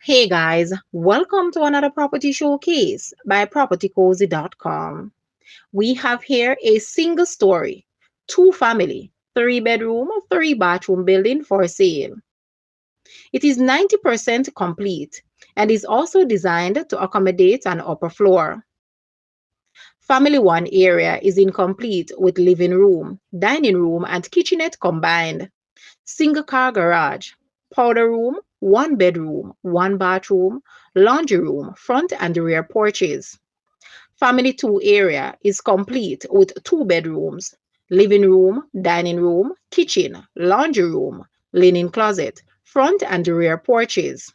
Hey guys, welcome to another property showcase by propertycozy.com. We have here a single story, two family, three bedroom, three bathroom building for sale. It is 90% complete and is also designed to accommodate an upper floor. Family 1 area is incomplete with living room, dining room, and kitchenette combined. Single car garage, powder room, one bedroom, one bathroom, laundry room, front and rear porches. Family 2 area is complete with two bedrooms, living room, dining room, kitchen, laundry room, linen closet, front and rear porches.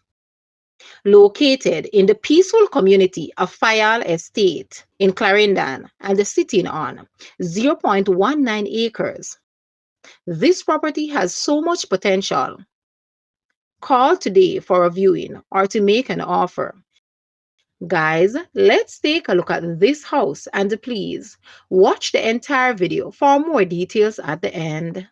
Located in the peaceful community of Fyall Estate in Clarendon and sitting on 0.19 acres. This property has so much potential. Call today for a viewing or to make an offer. Guys, let's take a look at this house and please watch the entire video for more details at the end.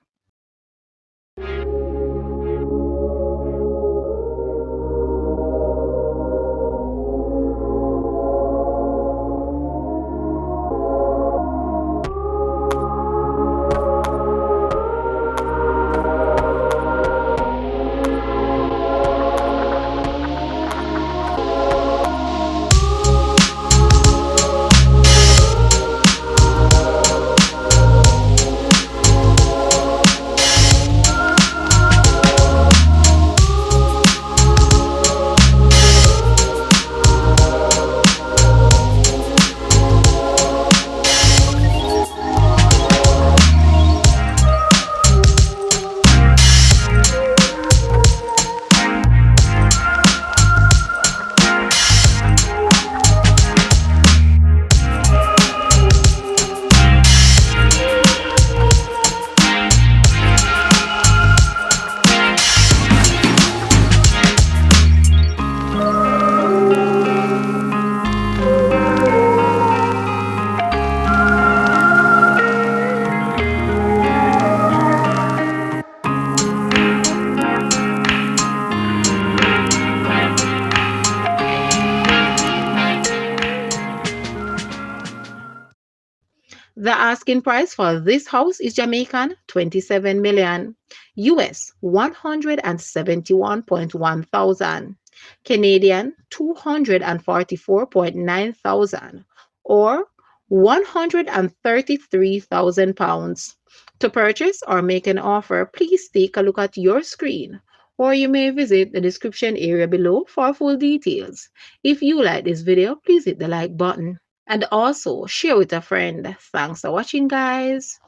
The asking price for this house is Jamaican 27 million, US 171.1 thousand, Canadian 244.9 thousand, or 133,000 pounds. To purchase or make an offer, please take a look at your screen, or you may visit the description area below for full details. If you like this video, please hit the like button and also share with a friend. Thanks for watching, guys.